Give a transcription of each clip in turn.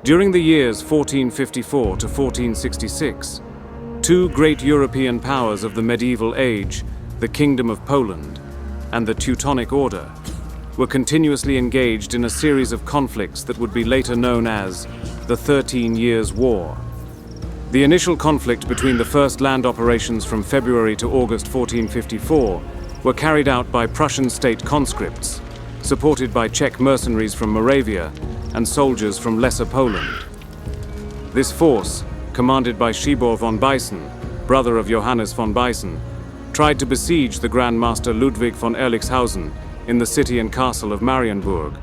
During the years 1454 to 1466, two great European powers of the medieval age, the Kingdom of Poland and the Teutonic Order, were continuously engaged in a series of conflicts that would be later known as the 13 Years' War. The initial conflict between the first land operations from February to August 1454 were carried out by Prussian state conscripts, supported by Czech mercenaries from Moravia and soldiers from Lesser Poland. This force, commanded by Szybor von Beißen, brother of Johannes von Beißen, tried to besiege the Grand Master Ludwig von Erlichshausen in the city and castle of Marienburg,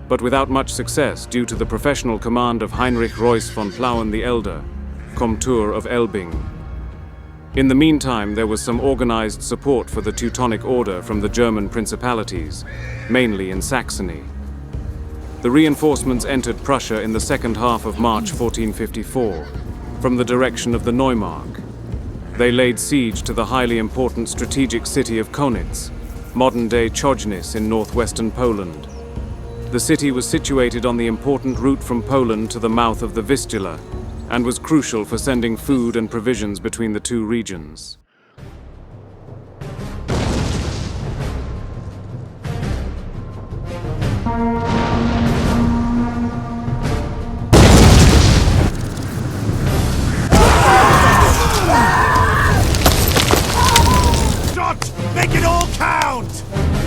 but without much success due to the professional command of Heinrich Reuss von Plauen the Elder, Komtur of Elbing. In the meantime, there was some organized support for the Teutonic Order from the German principalities, mainly in Saxony. The reinforcements entered Prussia in the second half of March 1454, from the direction of the Neumark. They laid siege to the highly important strategic city of Konitz, modern-day Chojnice in northwestern Poland. The city was situated on the important route from Poland to the mouth of the Vistula, and was crucial for sending food and provisions between the two regions. Make it all count!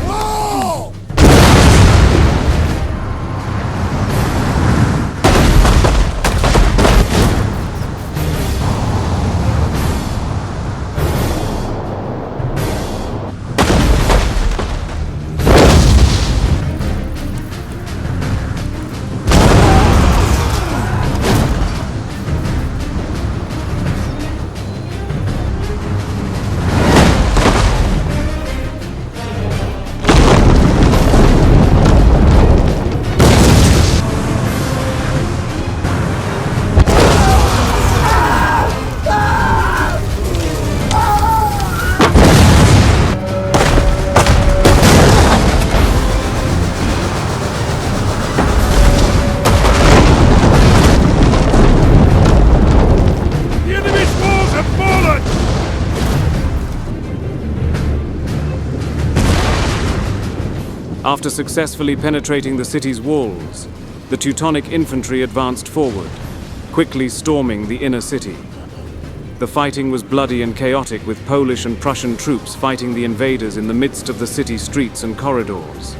Whoa! After successfully penetrating the city's walls, the Teutonic infantry advanced forward, quickly storming the inner city. The fighting was bloody and chaotic, with Polish and Prussian troops fighting the invaders in the midst of the city streets and corridors.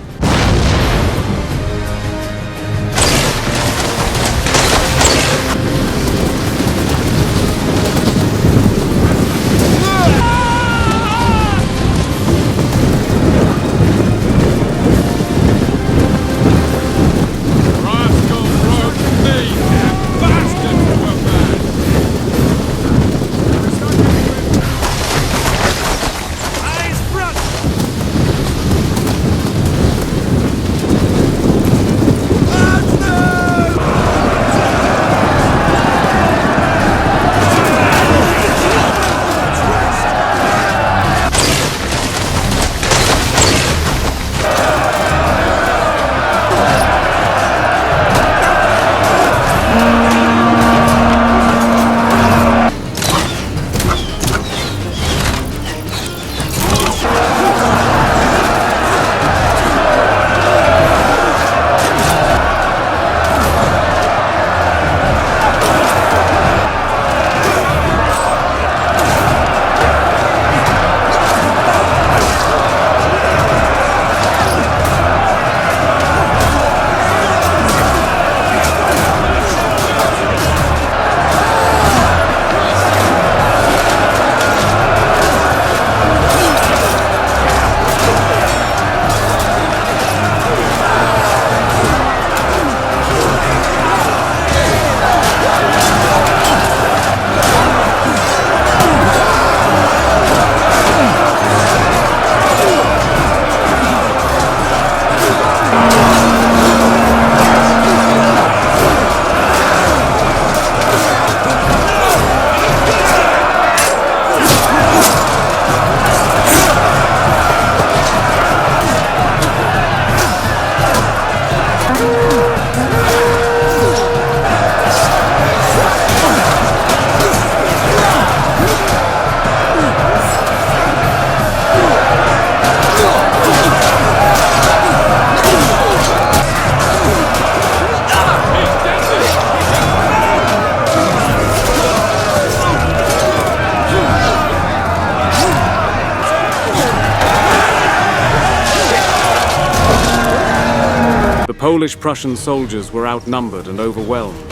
Polish-Prussian soldiers were outnumbered and overwhelmed.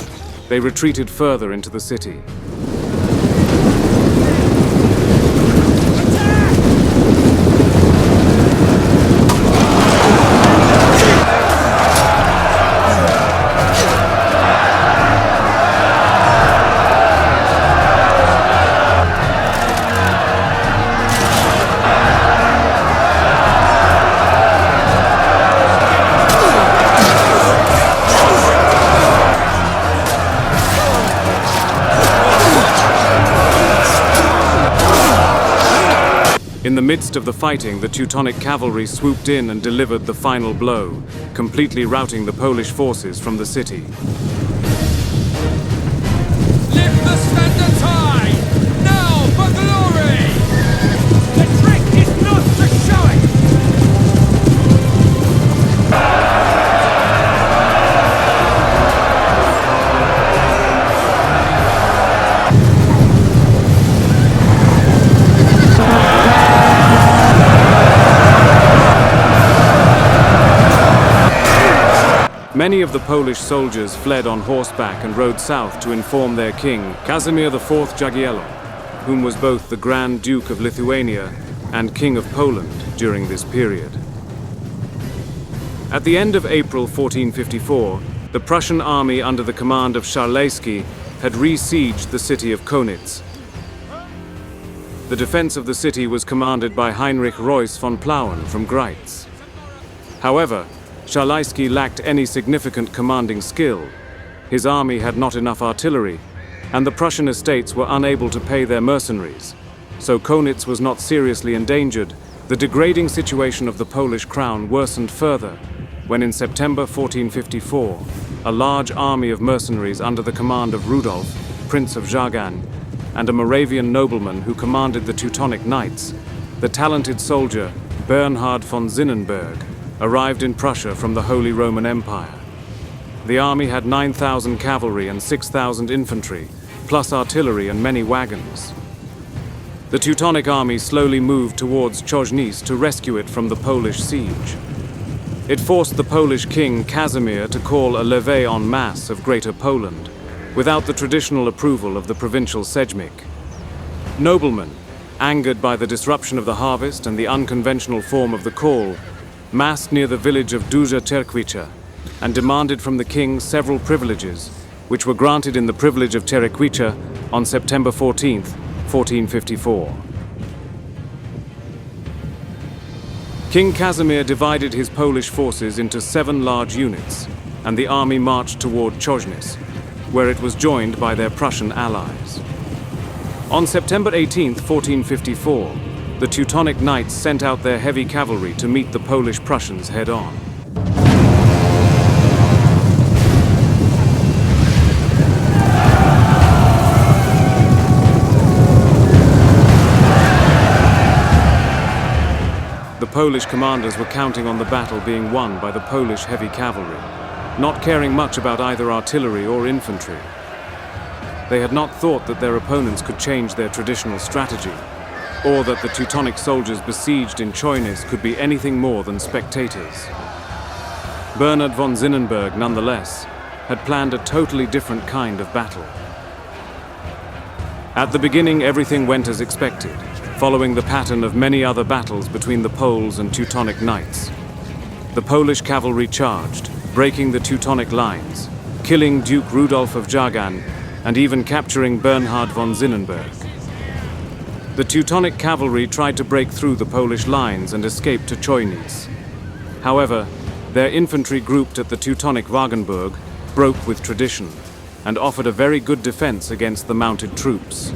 They retreated further into the city. In the midst of the fighting, the Teutonic cavalry swooped in and delivered the final blow, completely routing the Polish forces from the city. Lift the standards high! Now for glory! The trick is not to show it! Many of the Polish soldiers fled on horseback and rode south to inform their king, Casimir IV Jagiellon, whom was both the Grand Duke of Lithuania and King of Poland during this period. At the end of April 1454, the Prussian army under the command of Szarlejski had re-sieged the city of Konitz. The defense of the city was commanded by Heinrich Reuss von Plauen from Greiz. However, Szarlejski lacked any significant commanding skill. His army had not enough artillery, and the Prussian estates were unable to pay their mercenaries. So Konitz was not seriously endangered. The degrading situation of the Polish crown worsened further when in September 1454, a large army of mercenaries under the command of Rudolf, Prince of Jagan, and a Moravian nobleman who commanded the Teutonic Knights, the talented soldier Bernhard von Zinnenberg, arrived in Prussia from the Holy Roman Empire. The army had 9,000 cavalry and 6,000 infantry, plus artillery and many wagons. The Teutonic army slowly moved towards Chojnice to rescue it from the Polish siege. It forced the Polish king Casimir to call a levée en masse of Greater Poland, without the traditional approval of the provincial Sejmik. Noblemen, angered by the disruption of the harvest and the unconventional form of the call, massed near the village of Duża Czerkwica and demanded from the king several privileges, which were granted in the privilege of Czerkwica on September 14, 1454. King Casimir divided his Polish forces into 7 large units, and the army marched toward Chojnice, where it was joined by their Prussian allies. On September 18, 1454, the Teutonic Knights sent out their heavy cavalry to meet the Polish Prussians head-on. The Polish commanders were counting on the battle being won by the Polish heavy cavalry, not caring much about either artillery or infantry. They had not thought that their opponents could change their traditional strategy, or that the Teutonic soldiers besieged in Chojnice could be anything more than spectators. Bernhard von Zinnenberg, nonetheless, had planned a totally different kind of battle. At the beginning, everything went as expected, following the pattern of many other battles between the Poles and Teutonic Knights. The Polish cavalry charged, breaking the Teutonic lines, killing Duke Rudolf of Jagan, and even capturing Bernhard von Zinnenberg. The Teutonic cavalry tried to break through the Polish lines and escape to Chojnice. However, their infantry grouped at the Teutonic Wagenburg broke with tradition and offered a very good defense against the mounted troops.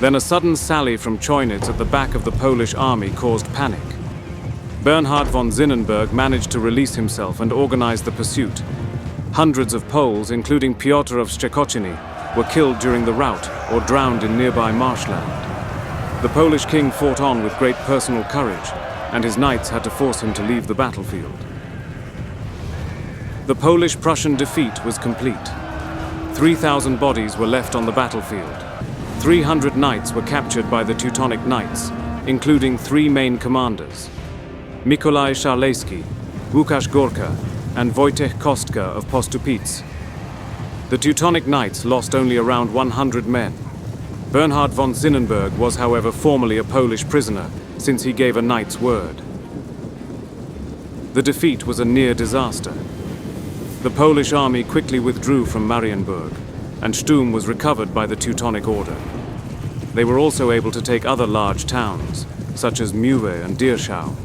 Then a sudden sally from Choinitz at the back of the Polish army caused panic. Bernhard von Zinnenberg managed to release himself and organize the pursuit. Hundreds of Poles, including Piotr of Szczekociny, were killed during the rout or drowned in nearby marshland. The Polish king fought on with great personal courage, and his knights had to force him to leave the battlefield. The Polish-Prussian defeat was complete. 3,000 bodies were left on the battlefield. 300 knights were captured by the Teutonic Knights, including 3 main commanders: Mikołaj Szalejski, Łukasz Gorka, and Wojciech Kostka of Postupitz. The Teutonic Knights lost only around 100 men. Bernhard von Zinnenberg was, however, formally a Polish prisoner, since he gave a knight's word. The defeat was a near disaster. The Polish army quickly withdrew from Marienburg, and Sturm was recovered by the Teutonic Order. They were also able to take other large towns, such as Muwe and Dierschau.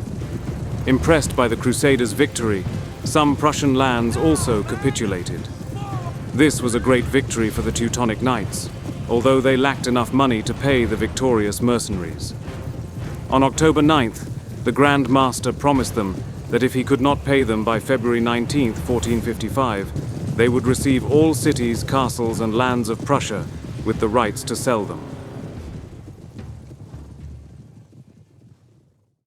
Impressed by the Crusaders' victory, some Prussian lands also capitulated. This was a great victory for the Teutonic Knights, although they lacked enough money to pay the victorious mercenaries. On October 9th, the Grand Master promised them that if he could not pay them by February 19, 1455, they would receive all cities, castles, and lands of Prussia with the rights to sell them.